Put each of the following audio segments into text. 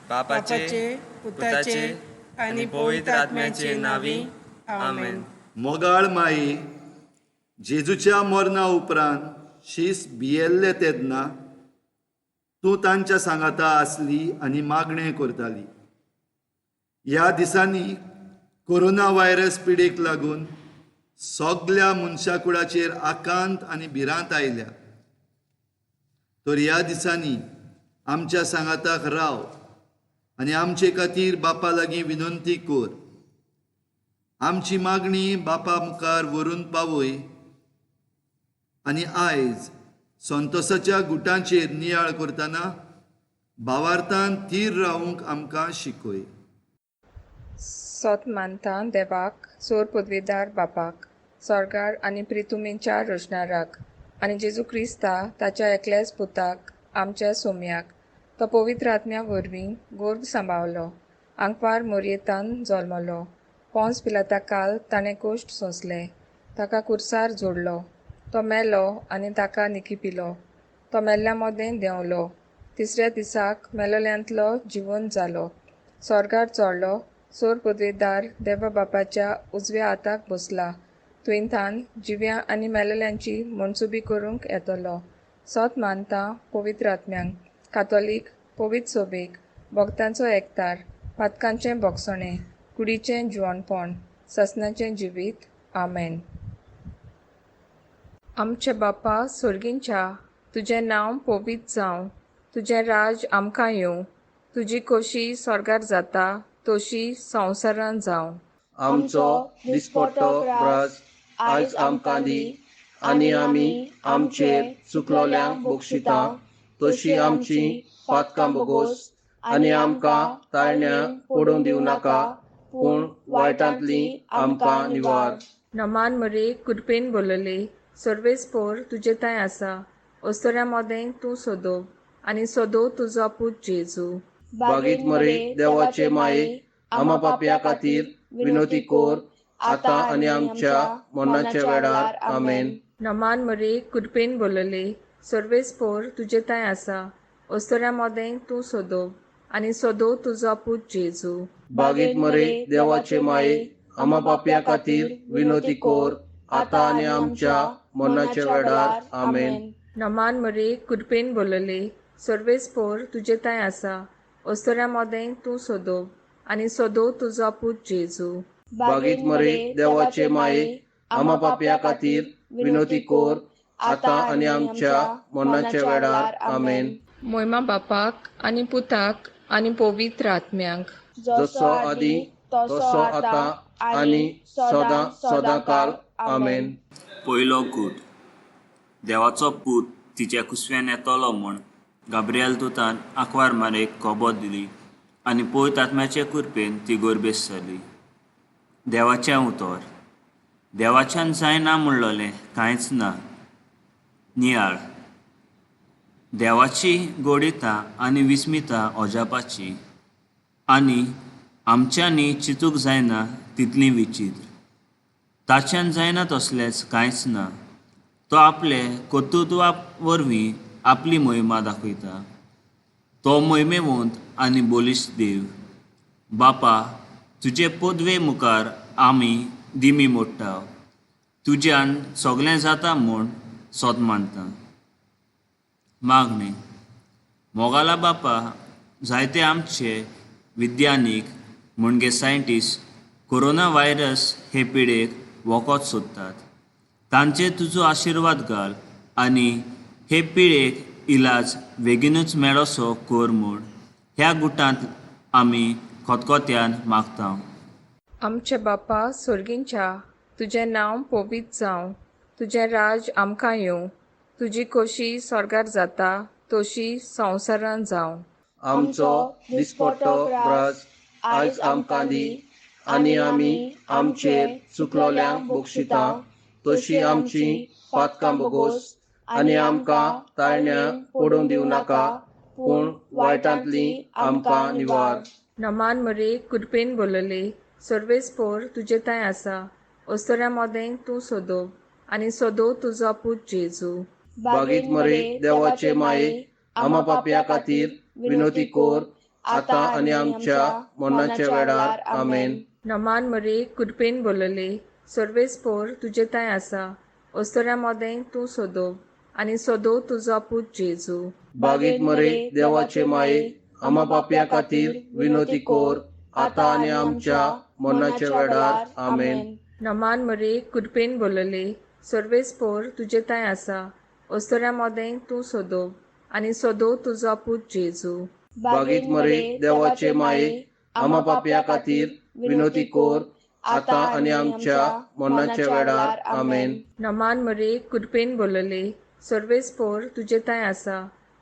बापाचे, पुताचे आणि पवित्र आत्म्याचे नावी आमेन. मोगाळ माई, जेजूच्या मरणा उपरांत शीस भियेल्ले तेदना तूं तांच्या सांगाता आसली आनी मागणें करताली. ह्या दिसांनी कोरोना व्हायरस पिडेक लागून सगळ्या मनशाकुळाचेर आकांत आनी भिरांत आयल्या. तर ह्या दिसांनी आमच्या सांगाताक राव आनी आमचे खातीर बापा लागीं विनंती कर. आमची मागणी बापा मुखार व्हरून पावय आनी आयज संतोसाच्या गुटांचेर नियाळ करतना भावार्थान थीर रावूंक आमकां शिकय. सोत मानता देवाक, सोर पदवीदार बापाक, स्वर्गार आनी प्रितुमेच्या रोशनाराक, आनी जेजू क्रिस्ता ताच्या एकल्याच पुताक आमच्या सोम्याक तो पवित्र आत्म्या वरवीं गोर्द सांबाळलो, आंकवार मोरयेतान जल्मलो, पोंस पिलाता काल ताणें कोश्ट सोंसले, ताका कुर्सार जोडलो, तो मेलो आनी ताका निखिपिलो, तो मेल्ल्या मोदें देंवलो, तिसऱ्या दिसाक मेलोल्यांतलो जिवंत जालो, स्वर्गार चडलो, सोर पदवीदार देवा बापाच्या उजव्या हाताक बसला, तुयेंतान जिव्या आनी मेलेल्यांची मनसुबी करूंक येतलो. सोत मानता पवित्र आत्म्यांक, कातोलीक, पवित्र सोबेक, भक्तांचो एकतार, पातकांचें भोगसणें, कुडीचें जिवणपण, ससनाचें जिवीत. आमेन. आमचे बापा सुर्गींच्या, तुजें नांव पवित्र जावं, तुजें राज आमकां येवं, तुजी खोशी स्वर्गार जाता तशी संवसारांत जावं. आमचो दिसपट्टो राज आयज आमकां दी, आनी आमी आमचेर चुकलोल्यांक बक्षिता तशी आमची पातकां बोगोस, आनी आमकां ताळण्यांत पडूंक दिवं नाका, पूण वायटांतली आमकां निवार. नमान मरे कुडपेन बोलले, सर्वेस्पोर तुजे ताय आसा, अस्तोऱ्या मोदें तूं सोदोव, आनी सोदोव तुजो पूत जेजू. बागीत मरे देवाचे माये, आमा पापया खातीर विनोती कोर, आतां आनी आमच्या मरणाच्या वेळार. आमेन. नमान मरे कुडपेन बोलले, सर्वेस्पोर तुजे ताय आसा, अस्तोऱ्या मोदें तूं सोदोव, आनी सोदोव तुजो पूत जेजू. बागीत मरे देवाचे माये, आमा पापया खातीर विनोती कोर, आतां आनी आमच्या मरणाच्या वेळार. आमेन. नमान मरे कुडपेन बोलले, सर्वेस्पोर तुजे ताय आसा, अस्तोऱ्या मोदें तूं सोदोव, आनी सोदोव तुजो पूत जेजू. बागीत मरे देवाचे माये, आमा पापया खातीर विनोती कोर, आतां आनी आमच्या मरणाच्या वेळार. आमेन. मोयमा बापाक आनी पुताक आनी पवित्र आत्म्यांक, जसो आदी तसो आतां आनी सदां सदां काल. आमेन. पयलो गूट. देवाचो पूत तिच्या कुसव्यान येतलो म्हूण गाब्रिएल दुतान आंकवार मारेक कोबोत दिली, आनी पवित्र आत्म्याचे कृपेन ती गोरबेस जाली. देवाचें उतर. देवाच्यान जायना म्हणलोलें कांयच ना. नियाळ. देवाची गोडिता आनी विस्मिता ओजापाची, आनी आमच्यांनी चिंतूंक जायना तितली विचित्र. ताच्यान जायना तसलेंच कांयच ना. तो आपले कर्तृत्वा वरवीं आपली मोहिमा दाखयता. तो मोहिमेवंत आनी बोलिश्ट देव. बापा, तुजे पदवे मुखार आमी दिमी मोडटा. तुज्यान सगळें जाता म्हूण सोत मानता. मागणे. मोगाला बापा, जायते आमचे विज्ञानीक म्हणजे सायंटिस्ट कोरोना व्हायरस हे पिडेक वखद सोदतात. तांचेर तुजो आशिर्वाद घाल आनी हे पिडेक इलाज बेगीनूच मेळोसो कर म्हूण ह्या गुटांत आमी खतखत्यान मागता. आमचे बापा सुर्गींच्या, तुजें नांव पवित्र जावं, तुजें राज आमकां येवं, तुजी खोशी स्वर्गार जाता तशी संवसारांत जावं. आमचो दिसपट्टो राज आयज आमकां दी, आनी आमी आमचेर चुकलोल्यांक बक्षिता तशी आमची पातकां बोगोस, आनी आमकां ताळण्यांत पडूंक दिवं नाका, पूण वायटांतली आमकां निवार. नमान मरे कुडपेन बोलले, सर्वेस्पोर तुजे ताय आसा, अस्तोऱ्या मोदें तूं सोदोव, आनी सोदोव तुजो पूत जेजू. बागीत मरे देवाचे माये, आमा पापया खातीर विनोती कोर, आता आणि आमच्या मरणाच्या वेळार आमेन. नमान मरे कृपेन बोलले सर्वेस्पोर तुजे ताय आसा ओस्तोऱ्या मोदें तूं सोदोव आनी सोदोव तुजो पूत जेजू. बागीत मरे देवाचे माये आम्हा पापया खातीर विनोती कोर आता आणि आमच्या मरणाच्या वेळार आमेन. नमान मरे कृपेन बोलले सर्वेस्पोर तुजे ताय आसा ओस्तोऱ्या मोदें तूं सोदोव आनी सोदोव तुजो पूत जेजू. बागीत मरे देवाचे माये आम्हा पापया खातीर विनोती कोर आता आणि आमच्या मरणाच्या वेळार आमेन. नमान मरे कृपेन बोलले सर्वेस्पोर तुजे ताय आसा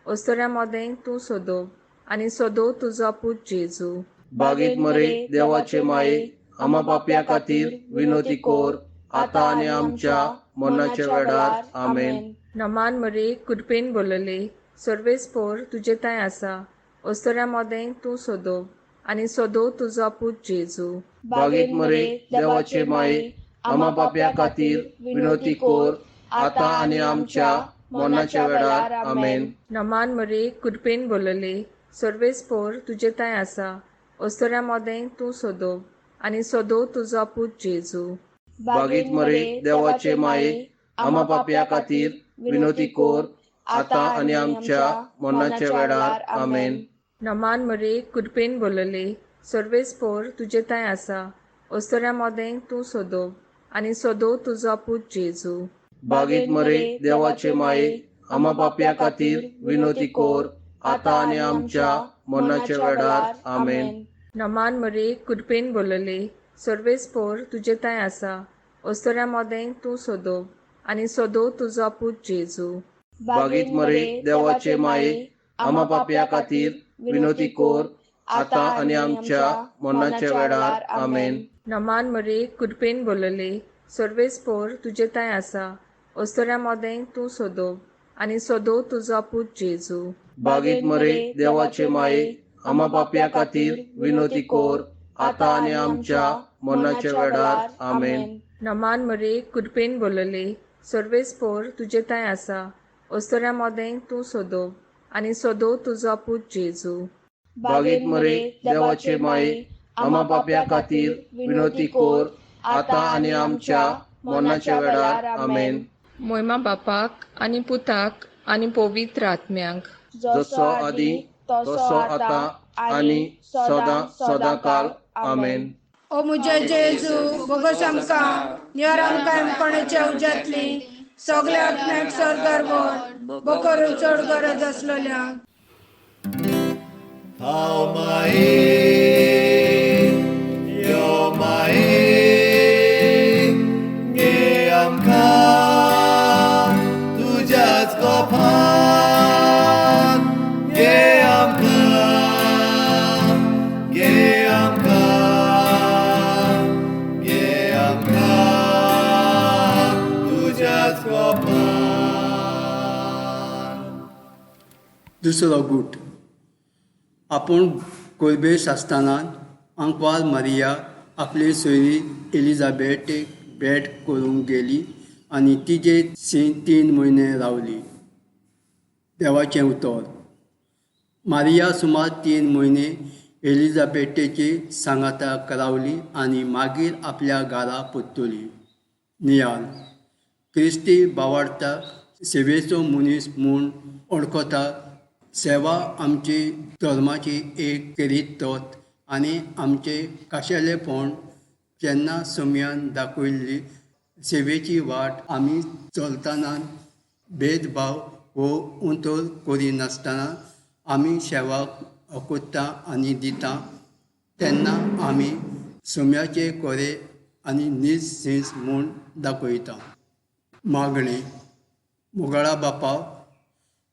ओस्तोऱ्या मोदें तूं सोदोव आनी सोदोव तुजो पूत जेजू. बागीत मरे देवाचे माये आम्हा पापया खातीर विनोती कोर आता आणि आमच्या मरणाच्या वेळार आमेन. नमान मरे कृपेन बोलले सर्वेस्पोर तुजे ताय आसा ओस्तोऱ्या मोदें तूं सोदोव आनी सोदोव तुजो पूत जेजू. बागीत मरे देवाचे माये आम्हा पापया खातीर विनोती कोर आता आणि आमच्या मरणाच्या वेळार आमेन. नमान मरे कृपेन बोलले सर्वेस्पोर तुजे ताय आसा ओस्तोऱ्या मोदें तूं सोदोव आनी सोदोव तुजो पूत जेजू. बागीत मरे देवाचे माये आम्हा पापया खातीर विनोती कोर आता आणि आमच्या मरणाच्या वेळार आमेन. नमान मरे कृपेन बोलले सर्वेस्पोर तुजे ताय आसा ओस्तोऱ्या मोदें तूं सोदोव आनी सोदोव तुजो पूत जेजू. बागीत मरे देवाचे माये आम्हा पापया खातीर विनोती कोर आता आणि आमच्या मरणाच्या वेळार आमेन. नमान मरे कृपेन बोलले सर्वेस्पोर तुजे ताय आसा ओस्तोऱ्या मोदें तूं सोदोव आनी सोदोव तुजो पूत जेजू. बागीत मरे देवाचे माये आम्हा पापया खातीर विनोती कोर आता आणि आमच्या मरणाच्या वेळार आमेन. नमान मरे कृपेन बोलले सर्वेस्पोर तुजे ताय आसा ओस्तोऱ्या मोदें तूं सोदोव आनी सोदोव तुजो पूत जेजू. बागीत मरे देवाचे माये आम्हा पापया खातीर विनोती कोर आता आणि आमच्या मरणाच्या वेळार आमेन. नमान मरे कृपेन बोलले सर्वेस्पोर तुजे ताय आसा ओस्तोऱ्या मोदें तूं सोदोव आनी सोदोव तुजो पूत जेजू. बागीत मरे देवाचे माये आम्हा पापया खातीर विनोती कोर आता आणि आमच्या मरणाच्या वेळार आमेन. मोहिमा बापाक आनी पुताक आनी पवित्र आत्म्यांक जसो आदी तसो आता आणि सदां आमेन. ओ मुझे जेजू बोगस आमकां नियर आमकां कोणाच्या उज्यांतली सगळ्या आत्म्याक सरकार बोर बकर चड गरज आसलेल्यांक. हांव माये यो माये गे आमकां तुज्याच कोपान गे आमकां गे आमकां गे आमकां तुज्याच कोपान. दुसरो गूट. आपूण कोलबेस आसतना आंकवाल मारिया आपले सोयरी एलिझाबेथेक भेट करूंक गेली आनी तिजे 3 म्हयने रावली. देवाचें उतर. मारिया सुमार 3 म्हयने एलिझाबेथेची सांगाताक रावली आनी मागीर आपल्या घरा परतली. नियाल. क्रिस्ती भावार्थाक सेवेचो मनीस म्हूण वळखता. सेवा आमची धर्माची एक करीत तोत आनी आमचे खाशेलेपण जेन्ना सोम्यान दाखयल्ली सेवेची वाट आमी चलतना भेदभाव वो उंतर करिनासतना आमी सेवा कोत्ता आनी दिता तेन्ना आमी सोम्याचे कोरे आनी निज म्हूण दाखयता. मागणें. मोगळा बापा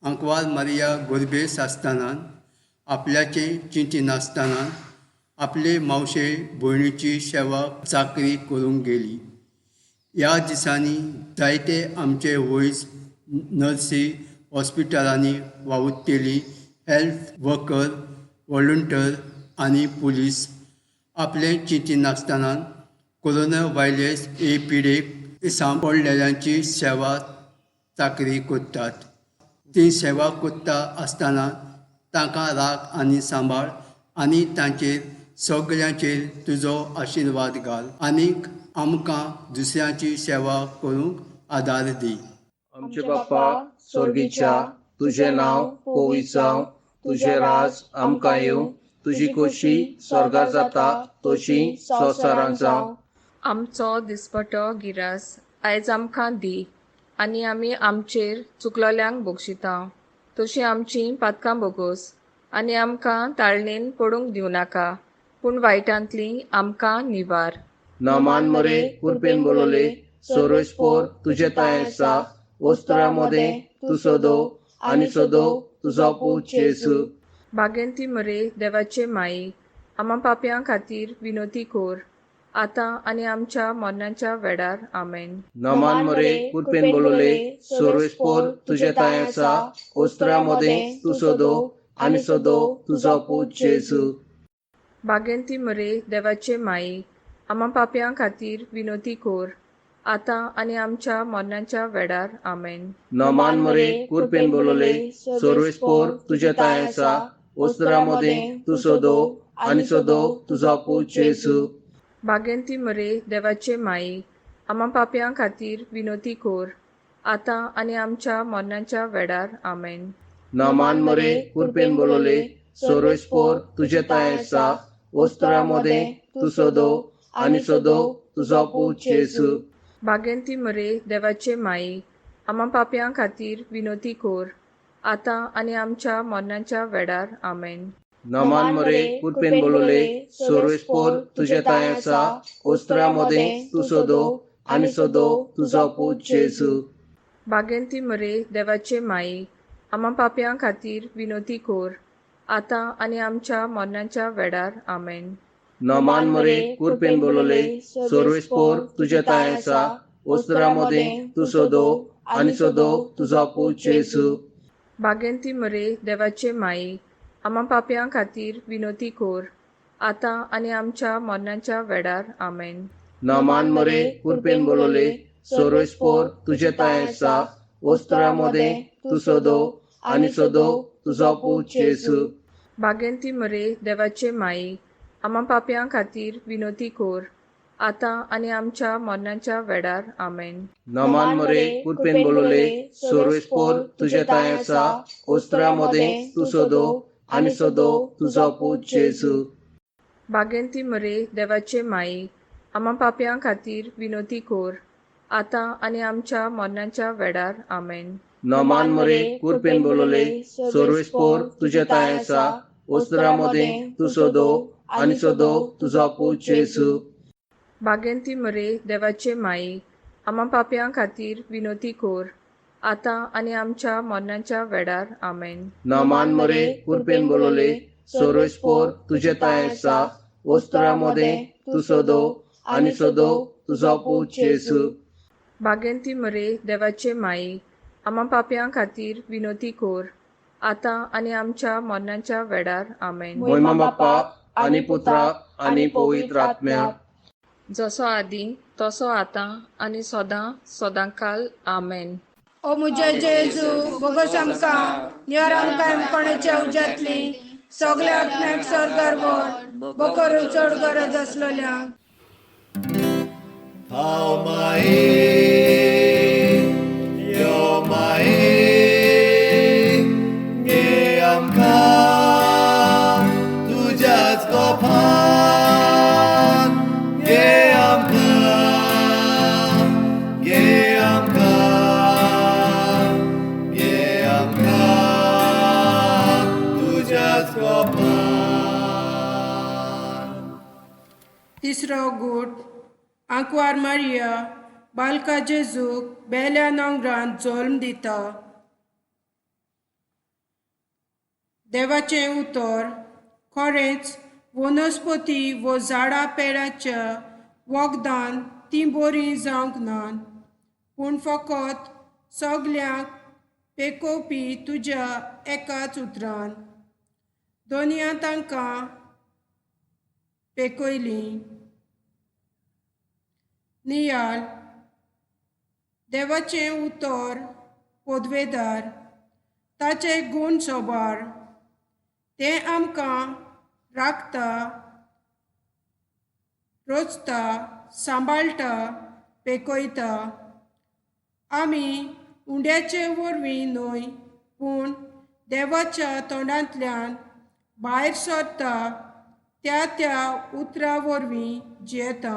आंकवाल मारिया गोरबेस आसतना आपल्याचे चिंती नासतना आपले मावशे भयणीची सेवा चाकरी करूंक गेली. ह्या दिसांनी जायते आमचे वयस नर्सी हॉस्पिटलांनी वावुरतेली हेल्थ वर्कर वॉलंटियर आनी पुलीस आपले चिंती नासतना कोरोना व्हायरस हे पिडेक सांपडलेल्यांची सेवा चाकरी करतात. ती सेवा कोत्ता आसतना तांकां राख आनी सांबाळ आनी तांचेर सगळ्यांचेर तुजो आशिर्वाद घाल आनीक आमकां दुसऱ्यांची सेवा करूंक आदार दी. आमचे बाप्पा स्वर्गीच्या, तुझे नाव पवित्र जावं, तुझे राज आमकां येवं, तुजी खोशी स्वर्गार जाता तशी संवसारांत जावं. आमचो दिसपटो गिरास आयज आमकां दी, आनी आमी आमचेर चुकलोल्यांक बक्षिता तशी आमची पातकां बोगोस, आनी आमकां ताळणेन पडूंक दिवं नाका, पूण वायटांतली आमकां निवार. नामान मरे कुरपेन बोलोले, सोरोस्पोर तुझे ताय आसा, वस्त्रामध्ये तू सोदो आनी सोदो तुजो पूत जेसू. बागेंती मरे देवाचे माई, आम्हा पाप्यां खातीर विनोती कोर, आतां आनी आमच्या मरणाच्या वेळार आमेन. नामान मरे कुरपेन बोलोले, सोरोस्पोर तुझे ताय आसा, वस्त्रामध्ये तू सोदो आनी सोदो तुजो पूत जेसू. बागेंती मरे देवाचे माई, आम्हा पाप्यां खातीर विनोती कोर, आतां आनी आमच्या मरणाच्या वेळार आमेन. नामान मरे कुरपेन बोलोले, सोरोस्पोर तुझे ताय आसा, वस्त्रामध्ये तू सोदो आनी सोदो तुजो पूत जेसू. बागेंती मरे देवाचे माई, आम्हा पाप्यां खातीर विनोती कोर, आतां आनी आमच्या मरणाच्या वेळार आमेन. नामान मरे कुरपेन बोलोले, सोरोस्पोर तुझे ताय आसा, वस्त्रामध्ये तू सोदो आनी सोदो तुजो पूत जेसू. बागेंती मरे देवाचे माई, आम्हा पाप्यां खातीर विनोती कोर, आतां आनी आमच्या मरणाच्या वेळार आमेन. नामान मरे कुरपेन बोलोले, सोरोस्पोर तुझे ताय आसा, वस्त्रामध्ये तू सोदो आनी सोदो तुजो पूत जेसू. बागेंती मरे देवाचे माई, आम्हा पाप्यां खातीर विनोती कोर, आतां आनी आमच्या मरणाच्या वेळार आमेन. नामान मरे कुरपेन बोलोले, सोरोस्पोर तुझे ताय आसा, वस्त्रामध्ये तू सोदो आनी सोदो तुजो पूत जेसू. बागेंती मरे देवाचे माई, आम्हा पाप्यां खातीर विनोती कोर, आतां आनी आमच्या मरणाच्या वेळार आमेन. नामान मरे कुरपेन बोलोले, सोरोस्पोर तुझे ताय आसा, वस्त्रामध्ये तू सोदो आनी सोदो तुजो पूत जेसू. बागेंती मरे देवाचे माई, आम्हा पाप्यां खातीर विनोती कोर, आतां आनी आमच्या मरणाच्या वेळार आमेन. नामान मरे कुरपेन बोलोले, सोरोस्पोर तुझे ताय आसा, वस्त्रामध्ये तू सोदो आनी सोदो तुजो पूत जेसू. बागेंती मरे देवाचे माई, आम्हा पाप्यां खातीर विनोती कोर, आतां आनी आमच्या मरणाच्या वेळार आमेन. नामान मरे कुरपेन बोलोले, सोरोस्पोर तुझे ताय आसा, वस्त्रामध्ये तू सोदो आनी सोदो तुजो पूत जेसू. बागेंती मरे देवाचे माई, आम्हा पाप्यां खातीर विनोती कोर, आतां आनी आमच्या मरणाच्या वेळार आमेन. नामान मरे कुरपेन बोलोले, सोरोस्पोर तुझे ताय आसा, वस्त्रामध्ये तू सोदो आनी सोदो तुजो पूत जेसू. बागेंती मरे देवाचे माई, आम्हा पाप्यां खातीर विनोती कोर, आतां आनी आमच्या मरणाच्या वेळार आमेन. महिमा बाप्पा आनी पुत्रा आनी पवित्र आत्म्या, जसो आदी तसो आतां आनी सदां सदांकाल आमेन. ओ मुझे जेजू बोगस आमकां निवार आमकां कोणाच्या उज्यांतली सगळ्या आत्म्याक स्वर्गार व्हर, बकर चड गरज आसलेल्यांक. हांव माये यो माये गे आमकां तुज्याच कोपान गे आमकां गे आमकां गे आमकां तुज्याच कोपान. तिसरो गूट आंकवार मारिया बालका जेजूक बेल्या नोंगरान जल्म दिता. देवाचें उतर खरेंच वनस्पती वो झाडां पेडाच्या वखदान ती बरी जावंक नात, पूण फकत सगल्यांक पेकोवपी तुज्या एकाच उतरान. दोनया तांकां पेकयलीं. नियाल देवाचें उतर पदवेदार, ताचे गूण सोबार तें आमकां राखता, रोचता, सांबाळटा, पेकयता. आमी उंड्याचे वरवीं न्हय पूण देवाच्या तोंडांतल्यान भायर सरता त्या उतरां वरवीं जियेता.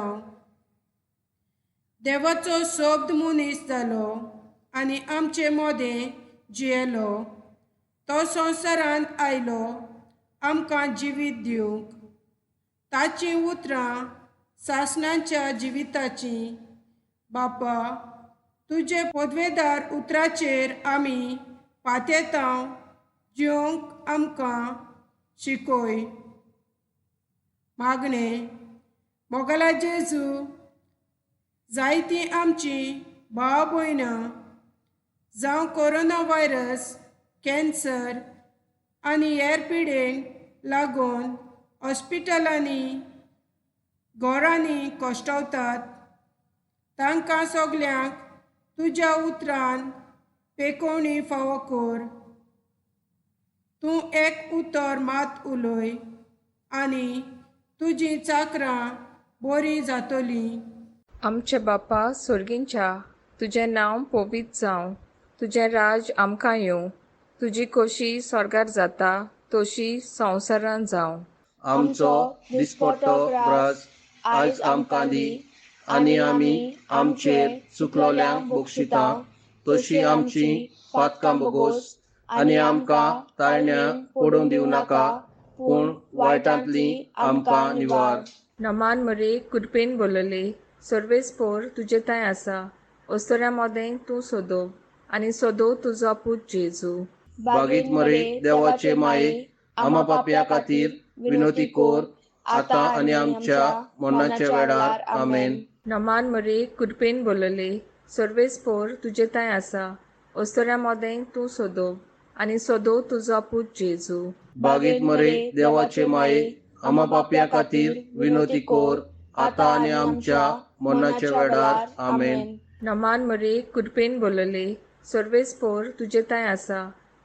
देवाचो शब्द मनीस जालो आनी आमचे मोदें जियेलो. तो संवसारांत आयलो आमकां जिवीत दिवंक. ताची उतरां सासणाच्या जिविताची. बापा, तुजे पदवेदार उतराचेर आमी पातयेता जिवंक आमकां शिकय. मागणें. मोगला जेजू, जायतीं आमचीं भाव भयणां जावं कोरोना व्हायरस, कॅन्सर आनी हेर पिडेंक लागून हॉस्पिटलांनी घरांनी कोश्टवतात, तांकां सगल्यांक तुज्या उतरान पेकोवणी फावो कर. तूं एक उतर मात उलय आनी तुजीं चाकरां बरीं जातलीं. आमचे बापा सुर्गींच्या, तुजें नांव पवित्र जावं, तुजें राज आमकां येवं, तुजी खोशी स्वर्गार जाता तशी संवसारांत जावं. आमचो दिसपट्टो ग्रास आयज आमकां दी, आनी आमी आमचेर चुकलोल्यांक बक्षिता तशी आमची पातकां बोगोस, आनी आमकां ताळण्या पडूंक दिवं नाका, पूण वायटांतली आमकां निवार. नमान मरे कुडपेन बोलले, सर्वेस्पोर तुजे ताय आसा, ओस्तोऱ्या मोदें तूं सोदोव, आनी सोदोव तुजो पूत जेजू. बागीत मरे देवाचे माये, आमा पापया खातीर विनोती कोर, आतां आनी आमच्या मरणाच्या वेळार आमेन. नमान मरे कुडपेन बोलले, सर्वेस्पोर तुजे ताय आसा, ओस्तोऱ्या मोदें तूं सोदोव, आनी सोदोव तुजो पूत जेजू. बागीत मरे देवाचे माये, आमा पापया खातीर विनोती कोर, आतां आनी आमच्या मरणाच्या वेळार आमेन. नमान मरे कुडपेन बोलले, सर्वेस्पोर तुजे ताय आसा,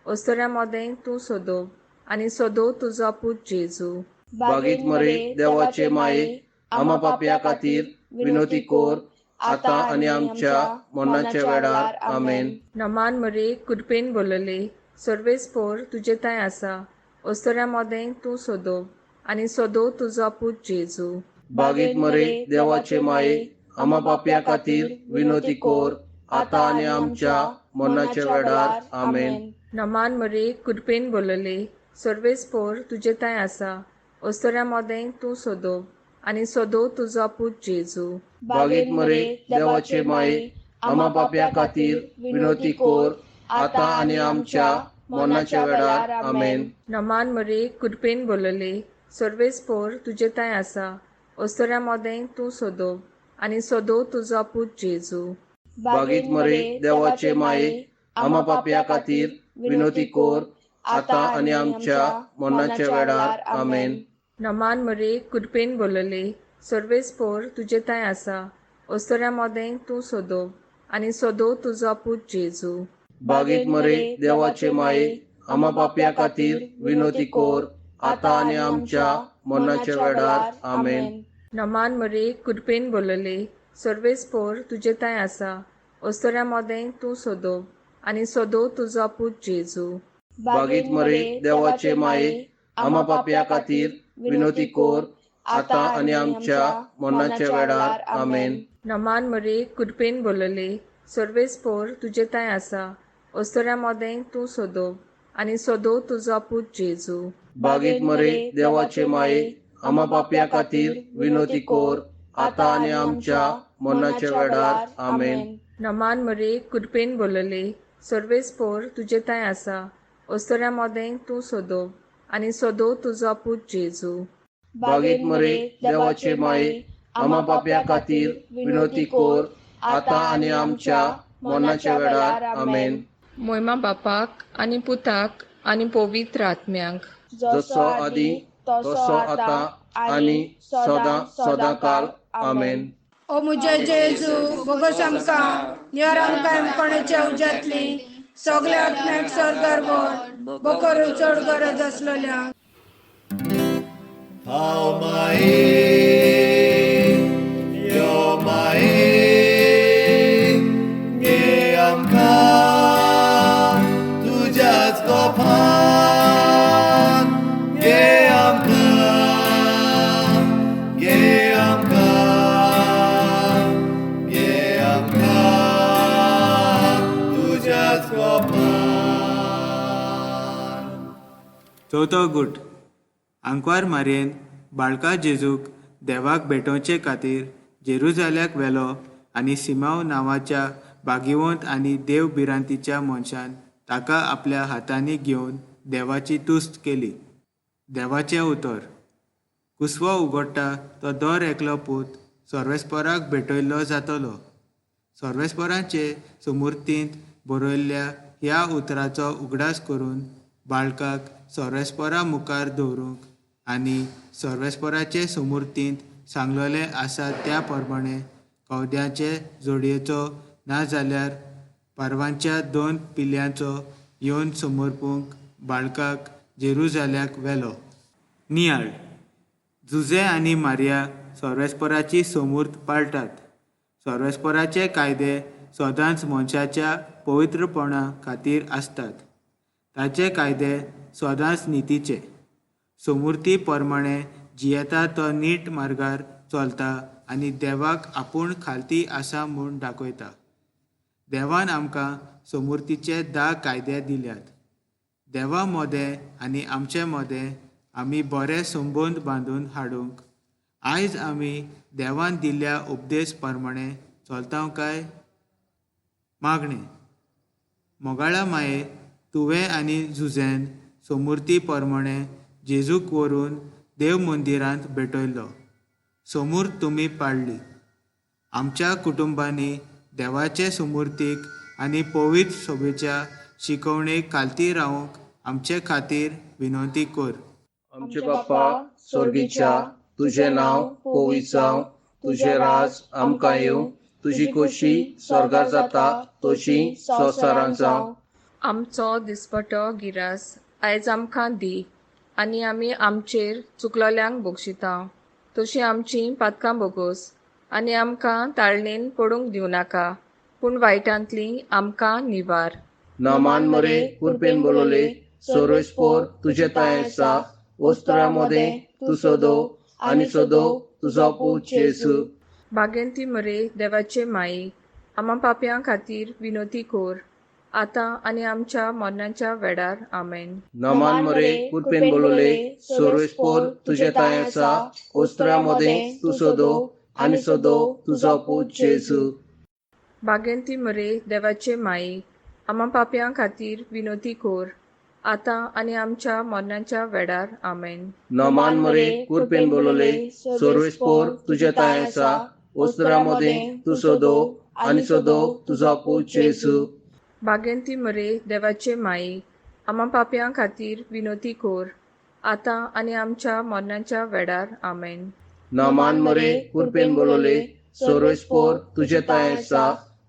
ओस्तोऱ्या मोदें तूं सोदोव, आनी सोदोव तुजो पूत जेजू. बागीत मरे देवाचे माये, आमा पापया खातीर विनोती कोर, आतां आनी आमच्या मरणाच्या वेळार आमेन. नमान मरे कुडपेन बोलले, सर्वेस्पोर तुजे ताय आसा, ओस्तोऱ्या मोदें तूं सोदोव, आनी सोदोव तुजो पूत जेजू. बागीत मरे देवाचे माये, आमा पापया खातीर विनोती कोर, आतां आनी आमच्या मरणाच्या वेळार आमेन. नमान मरे कुडपेन बोलले, सर्वेस्पोर तुजे ताय आसा, ओस्तोऱ्या मोदें तूं सोदोव, आनी सोदोव तुजो पूत जेजू. बागीत मरे देवाचे माये, आमा पापया खातीर विनोती कोर, आतां आनी आमच्या मरणाच्या वेळार आमेन. नमान मरे कुडपेन बोलले, सर्वेस्पोर तुजे ताय आसा, ओस्तोऱ्या मोदें तूं सोदोव, आनी सोदोव तुजो पूत जेजू. बागीत मरे देवाचे माये, आमा पापया खातीर विनोती कोर, आतां आनी आमच्या मरणाच्या वेळार आमेन. नमान मरे कुडपेन बोलले, सर्वेस्पोर तुजे ताय आसा, ओस्तोऱ्या मोदें तूं सोदोव, आनी सोदोव तुजो पूत जेजू. बागीत मरे देवाचे माये, आमा पापया खातीर विनोती कोर, आतां आनी आमच्या मरणाच्या वेळार आमेन. नमान मरे कुडपेन बोलले, सर्वेस्पोर तुजे ताय आसा, ओस्तोऱ्या मोदें तूं सोदोव, आनी सोदोव तुजो पूत जेजू. बागीत मरे देवाचे माये, आमा पापया खातीर विनोती कोर, आतां आनी आमच्या मरणाच्या वेळार आमेन. नमान मरे कुडपेन बोलले, सर्वेस्पोर तुजे ताय आसा, ओस्तोऱ्या मोदें तूं सोदोव, आनी सोदोव तुजो पूत जेजू. बागीत मरे देवाचे माये, आमा पापया खातीर विनोती कोर, आतां आनी आमच्या मरणाच्या वेळार आमेन. नमान मरे कुडपेन बोलले, सर्वेस्पोर तुजे ताय आसा, ओस्तोऱ्या मोदें तूं सोदोव, आनी सोदोव तुजो पूत जेजू. बागीत मरे देवाचे माये, आमा पापया खातीर विनोती कोर, आतां आनी आमच्या मरणाच्या वेळार आमेन. मोयमा बापाक आनी पुताक आनी पवित्र आत्म्यांक, जसो आदी तसो आतां आनी सदां सदांकाल आमेन. ओ मुजे जेजू, बोगस आमकां नियर आमकां कोणाच्या उज्यांतली सगल्या आत्म्याक स्वर्गार व्हर, बकरू चड गरज आसलेल्यांक. चवथो गुट आंकवार मारयेन बाळका जेजूक देवाक भेटोवचे खातीर जेरुजाल्याक व्हेलो आनी सिमाव नांवाच्या भागिवंत आनी देवभिरांतीच्या मनशान ताका आपल्या हातांनी घेवन देवाची तुस्त केली. देवाचें उतर कुसवो उगडटा तो दर एकलो पूत सर्वेस्पराक भेटयल्लो जातलो. सर्वेस्पराचे सुमूर्तींत बरयल्ल्या ह्या उतराचो उगडास करून बाळकाक सर्वेस्परा मुखार दवरूंक आनी सर्वेस्पराचे सुमूर्तींत सांगलोले आसा त्या प्रमाणे कवद्याचे जोडयेचो नाजाल्यार पारवांच्या 2 पिल्ल्यांचो येवन समर्पूंक बाळकाक जेरुजाल्याक व्हेलो. नियाळ जुजे आनी मारिया सर्वेस्पराची समूर्त पाळटात. सर्वेस्पराचे कायदे सदांच मनशाच्या पवित्रपणा खातीर आसतात. ताचे कायदे सदांच नितीचे. समूर्ती प्रमाणे जियेता तो नीट मार्गार चलता आनी देवाक आपूण खालती आसा म्हूण दाखयता. देवान आमकां समूर्तीचे 10 कायदे दिल्यात. देवा मोदें आनी आमचे मोदें आमी बरे संबंद बांदून हाडूंक आयज आमी देवान दिल्ल्या उपदेश प्रमाणे चलता काय? मागणें मोगाळा माये तुवें आनी जुजेन समूर्ती प्रमाणे जेजूक व्हरून देव मंदिरांत भेटयलो. समूर्त तुमी पाळ्ळी. आमच्या कुटुंबांनी देवाचे समूर्तीक आनी पवित्र सभेच्या शिकवणेक खालती रावंक आमचे खातीर विनंती कर. आमचे बाप्पा स्वर्गीच्या तुझे नांव पवित्र जावं, तुझे राज आमकां येवं, तुजी खोशी स्वर्गार जाता तशी संवसारांत जावं. आमचो दिसपटो गिरास आयज आमकां दी आनी आमी आमचेर चुकलोल्यांक बक्षिता तशी आमची पातकां बोगोस आनी आमकां ताळणेन पडूंक दिवं नाका पूण वायटांतली आमकां निवार. नामान मरे कुरपेन बोलोले सर्वेस्पोर तुझे ताय आसा. वस्त्रा मोदें तू सोदो आनी सोदो तुजो पूत जेसू. बागेंती मरे देवाचे माई आमा पाप्यां खातीर विनोती कोर आतां आनी आमच्या मरणाच्या वेळार आमेन. नामान मरे कुरपेन बोलोले सर्वेस्पोर तुझे ताय आसा. वस्त्रा मोदें तू सोदो आनी सोदो तुजो पूत जेसू. बागेंती मरे देवाचे माई आमा पाप्यां खातीर विनोती कोर आतां आनी आमच्या मरणाच्या वेळार आमेन. नामान मरे कुरपेन बोलोले सर्वेस्पोर तुझे ताय आसा. वस्त्रा मोदें तू सोदो आनी सोदो तुजो पूत जेसू. बागेंती मरे देवाचे माई आमा पाप्यां खातीर विनोती कोर आतां आनी आमच्या मरणाच्या वेळार आमेन. नामान मरे कुरपेन बोलोले सर्वेस्पोर तुझे ताय आसा.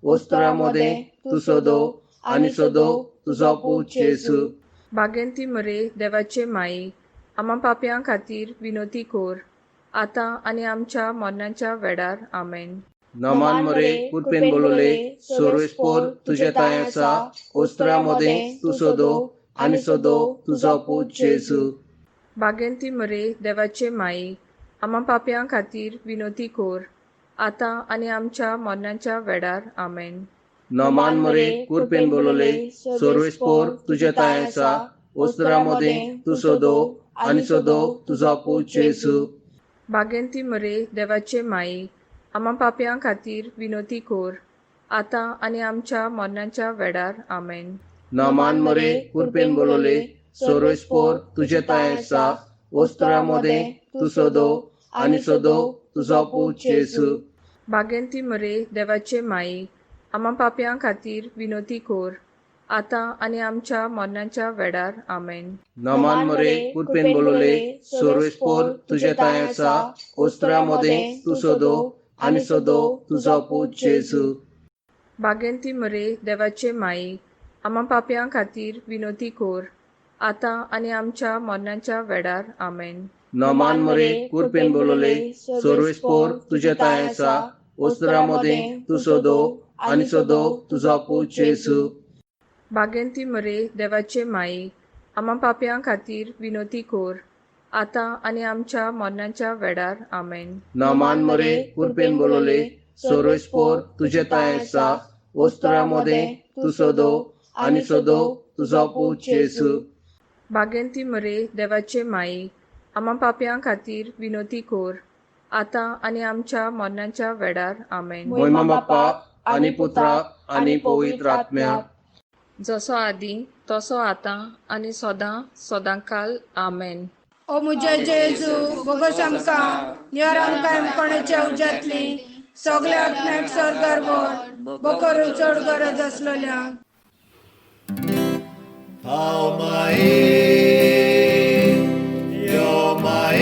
वस्त्रा मोदें तू सोदो आनी सोदो तुजो पूत जेसू. बागेंती मरे देवाचे माई आमा पाप्यां खातीर विनोती कोर आतां आनी आमच्या मरणाच्या वेळार आमेन. नामान मरे कुरपेन बोलोले सर्वेस्पोर तुझे ताय आसा. वस्त्रा मोदें तू सोदो आनी सोदो तुजो पूत जेसू. बागेंती मरे देवाचे माई आमा पाप्यां खातीर विनोती कोर आतां आनी आमच्या मरणाच्या वेळार आमेन. नामान मरे कुरपेन बोलोले सर्वेस्पोर तुझे ताय आसा. वस्त्रा मोदें तू सोदो आनी सोदो तुजो पूत जेसू. बागेंती मरे देवाचे माई आमा पाप्यां खातीर विनोती कोर आतां आनी आमच्या मरणाच्या वेळार आमेन. नामान मरे कुरपेन बोलोले सर्वेस्पोर तुझे ताय आसा. वस्त्रा मोदें तू सोदो आनी सोदो तुजो पूत जेसू. बागेंती मरे देवाचे माई आमा पाप्यां खातीर विनोती कोर आतां आनी आमच्या मरणाच्या वेळार आमेन. नामान मरे कुरपेन बोलोले सर्वेस्पोर तुझे ताय आसा. वस्त्रा मोदें तू सोदो आनी सोदो तुजो पूत जेसू. बागेंती मरे देवाचे माई आमा पाप्यां खातीर विनोती कोर आतां आनी आमच्या मरणाच्या वेळार आमेन. नामान मरे कुरपेन बोलोले सर्वेस्पोर तुझे ताय आसा. वस्त्रा मोदें तू सोदो आनी सोदो तुजो पूत जेसू. बागेंती मरे देवाचे माई आमा पाप्यां खातीर विनोती कोर आतां आनी आमच्या मरणाच्या वेळार आमेन. नामान मरे कुरपेन बोलोले सर्वेस्पोर तुझे ताय आसा. वस्त्रा मोदें तू सोदो आनी सोदो तुजो पूत जेसू. भाग्यंती मरे देवाचे माई, आम्हा पाप्यां खातीर विनोती कोर, आतां आनी आमच्या मरणाच्या वेळार आमेन. महिमा बापाक आनी पुत्राक आनी पवित्र आत्म्याक, जसो आदी तसो आतां आनी सदां सदांकाल आमेन. ओ मुजे जेजू बोगोस आमकां निवार आमकां कोणाच्या उज्यांतली सगल्या आत्म्याक स्वर्गार व्हर, बकरू चड गरज आसलेल्यांक. How my yo my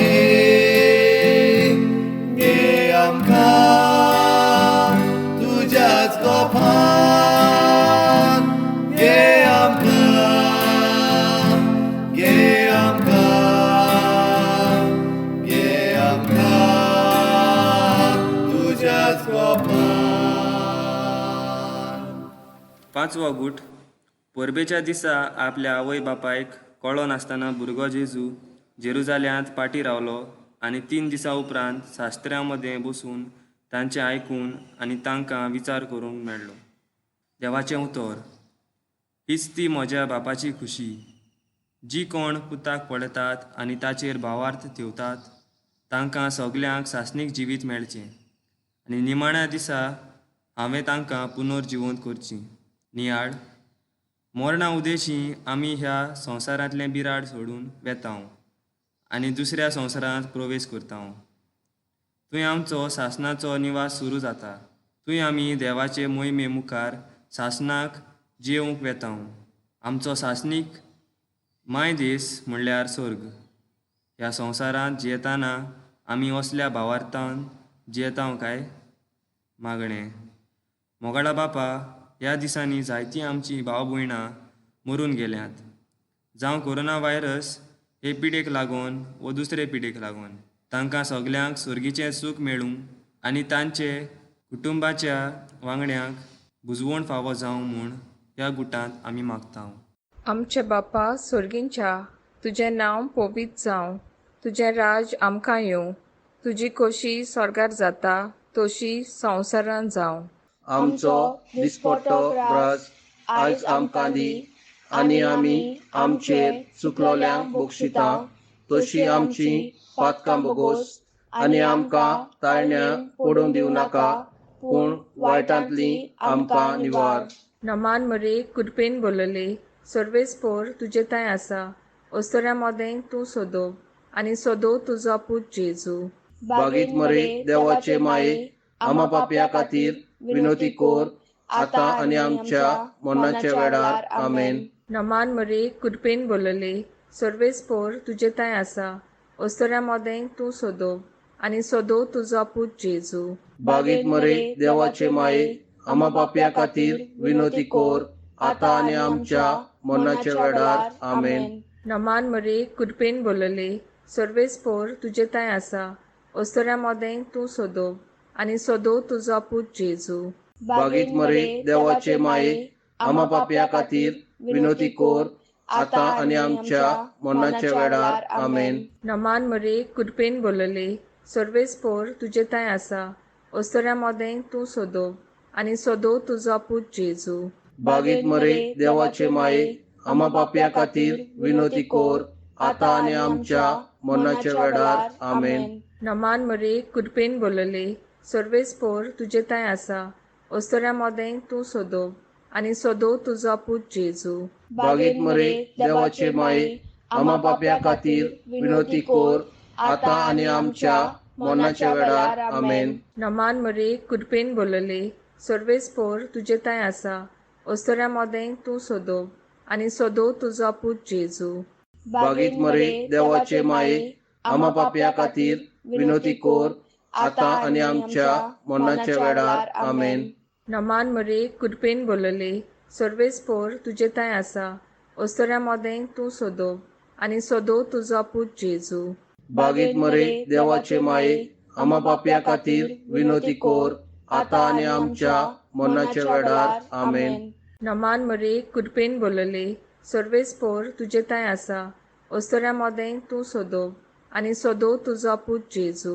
ge amka tujaच kopan ge amka tujaच kopan. पांचवो गुट. परबेच्या दिसा आपल्या आवय बापायक कळो नासतना भुरगो जेजू जेरुजाल्यांत पाटी रावलो आनी 3 दिसां उपरांत शास्त्र्यां मदें बसून तांचें आयकून आनी तांकां विचार करूंक मेळ्ळो. देवाचें उतर. हीच ती म्हज्या बापाची खुशी, जी कोण पुताक पळयतात आनी ताचेर भावार्थ ठेवतात तांकां सगल्यांक सासणीक जिवीत मेळचें आनी निमाण्या दिसा हांवें तांकां पुनर्जिवंत करचीं. नियाळ. मरणा उदेशी आमी ह्या संवसारांतलें बिराड सोडून वेतांव आनी दुसऱ्या संवसारांत प्रवेश करतांव. थंय आमचो सासणाचो निवास सुरू जाता. थंय आमी देवाचे मोहिमे मुखार सासणाक जेवंक वेतांव. आमचो सासणीक मायदेस म्हणल्यार स्वर्ग. ह्या संवसारांत जियेतना आमी असल्या भावार्थान जियेतांव काय? मागणें. मोगाळा बापा, ह्या दिसांनी जायतीं आमचीं भाव भयणां मरून गेल्यांत, जावं कोरोना व्हायरस हे पिडेक लागून व दुसरे पिडेक लागून. तांकां सगल्यांक स्वर्गीचें सूख मेळूं आनी तांचे कुटुंबाच्या वांगड्यांक बुजवण फावो जावं म्हूण ह्या गुटांत आमी मागतांव. आमचे बापा स्वर्गींच्या, तुजें नांव पवित्र जावं, तुजें राज आमकां येवं, तुजी खोशी स्वर्गार जाता तशी संवसारांत जावं. आमचो दिसपट्टो राज आयज आमकां दी आनी आमी आमचेर चुकलोल्यांक बक्षितां तशी आमची पातकां बोगोस आनी आमकां ताळण्यां पडूंक दिवं नाका, पूण वायटांतली आमकां निवार. नमान मरे कुडपेन बोलले, सर्वेस्पोर तुजे तांय आसा, अस्तोऱ्या मोदें तूं सोदोव आनी सोदोव तुजो पूत जेजू. बागीत मरे देवाचे माये, आम्हा पाप्यां खातीर विनोती कोर, आतां आनी आमच्या मरणाच्या वेळार आमेन. नमान मरे कुडपेन बोलले, सर्वेस्पोर तुजे तांय आसा, अस्तोऱ्या मोदें तूं सोदोव आनी सोदोव तुजो पूत जेजू. बागीत मरे देवाचे माये, आम्हा पाप्यां खातीर विनोती कोर, आतां आनी आमच्या मरणाच्या वेळार आमेन. नमान मरे कुडपेन बोलले, सर्वेस्पोर तुजे तांय आसा, अस्तोऱ्या मोदें तूं सोदोव आनी सोदोव तुजो पूत जेजू. बागीत मरे देवाचे माये, आम्हा पाप्यां खातीर विनोती कोर, आतां आनी आमच्या मरणाच्या वेळार आमेन. नमान मरे कुडपेन बोलले, सर्वेस्पोर तुजे तांय आसा, अस्तोऱ्या मोदें तूं सोदोव आनी सोदोव तुजो पूत जेजू. बागीत मरे देवाचे माये, आम्हा पाप्यां खातीर विनोती कोर, आतां आनी आमच्या मरणाच्या वेळार आमेन. नमान मरे कुडपेन बोलले, सर्वेस्पोर तुजे तांय आसा, अस्तोऱ्या मोदें तूं सोदोव आनी सोदोव तुजो पूत जेजू. बागीत मरे देवाचे माये, आम्हा पाप्यां खातीर विनोती कोर, आतां आनी आमच्या मरणाच्या वेळार आमेन. नमान मरे कुडपेन बोलले, सर्वेस्पोर तुजे तांय आसा, अस्तोऱ्या मोदें तूं सोदोव आनी सोदोव तुजो पूत जेजू. बागीत मरे देवाचे माये, आम्हा पाप्यां खातीर विनोती कोर, आतां आनी आमच्या मरणाच्या वेळार आमेन. नमान मरे कुडपेन बोलले, सर्वेस्पोर तुजे तांय आसा, अस्तोऱ्या मोदें तूं सोदोव आनी सोदोव तुजो पूत जेजू. बागीत मरे देवाचे माये, आम्हा पाप्यां खातीर विनोती कोर, आतां आनी आमच्या मरणाच्या वेळार आमेन. नमान मरे कुडपेन बोलले, सर्वेस्पोर तुजे तांय आसा, अस्तोऱ्या मोदें तूं सोदोव आनी सोदोव तुजो पूत जेजू.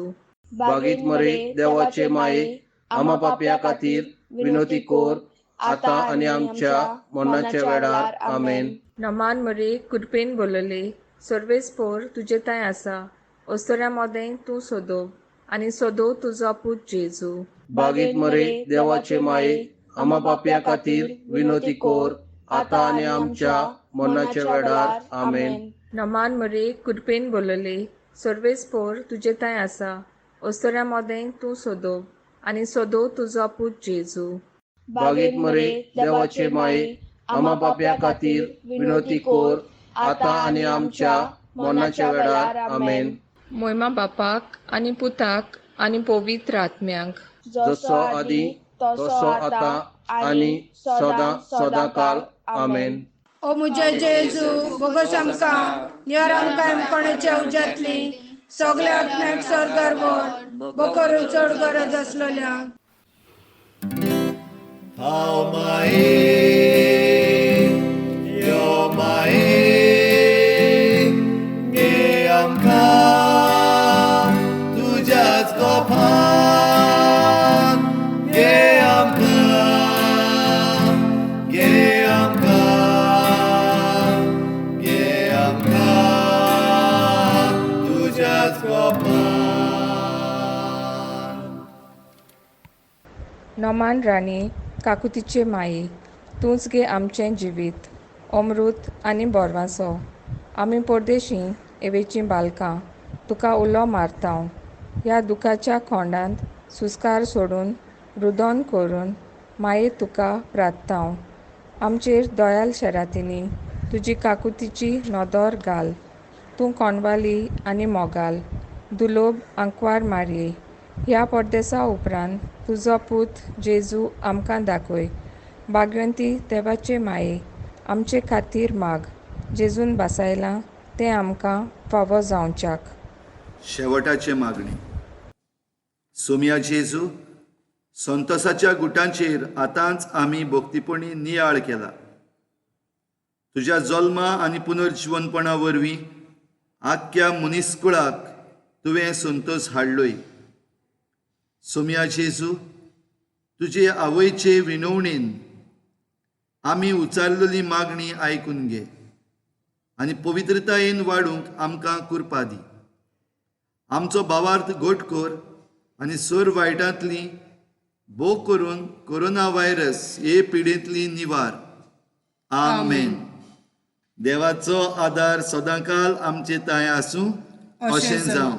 बागीत मरे देवाचे माये, आम्हा पाप्यां खातीर विनोती कोर, आतां आनी आमच्या मरणाच्या वेळार आमेन. नमान मरे कुरपेन बोलले सर्वेस्पोर तुजे ताय आसा ओस्तोऱ्या मोदें तूं सोदोव आनी सोदोव तुजो पूत जेजू बागेत मरे देवाचे माये आम्हा पापया खातीर विनोती कोर आता आनी आमच्या मरणाच्या वेळार आमेन. नमान मरे कुरपेन बोलले सर्वेस्पोर तुजे ताय आसा ओस्तोऱ्या मोदें तूं सोदोव आनी सोदोव तुजो पूत जेजू बागेत मरे देवाचे माये आम्हा पापया खातीर विनोती कोर आता आनी आमच्या मरणाच्या वेळार आमेन. मोयमा बापाक आनी पुताक आनी पवित्र आत्म्यांक जसो आदी तसो आता आनी सदां काल आमेन. ओ मुझे जेजू बोगोस आमकां नियर आमकां कोणाच्या उज्यांतली सगल्या आत्म्याक स्वर्गार व्हर बकरू चड गरज आसलेल्यांक. हांव माये यो माये घे आमकां तुज्याच कोपान घे आमकां घे आमकां घे आमकां तुज्याच कोपान. नोमान राणी काकुतीचे माये तूंच गे आमचें जिवीत अमृत आनी बोरवासो आमी परदेशी एवेचीं बालकां तुका उलो मारतांव ह्या दुखाच्या खोंडांत सुस्कार सोडून रुदोन करून माये तुका प्रार्थांव. आमचेर दोयाल शेरातीनी तुजी काकुतीची नदर घाल. तूं कोणवाली आनी मोगाल दुलोब आंकवार मारये ह्या परदेसा उपरांत तुजो पूत जेजू आमकां दाखय. भाग्यवंती देवाचे माये आमचे खातीर माग जेजून बसायलां तें आमकां फावो जावच्याक. शेवटाचे मागणी. सोम्या जेजू संतोसाच्या गुटांचेर आतांच आमी भोक्तीपणी नियाळ केला. तुज्या जल्मा आनी पुनर्जिवनपणा वरवीं आख्या मनीसकुळाक तुवें संतोस हाडलोय. सोम्या जेजू तुजे आवयचे विनवणेन आमी उचारलेली मागणी आयकून घे आनी पवित्रतायेन वाडूंक आमकां कृपा दी. आमचो भावार्थ घट कर आनी सर वायटांतली भोग करून कोरोना व्हायरस हे पिडेंतली निवार. आमेन. देवाचो आदार सदांकाल आमचे ताय आसूं अशें जावं.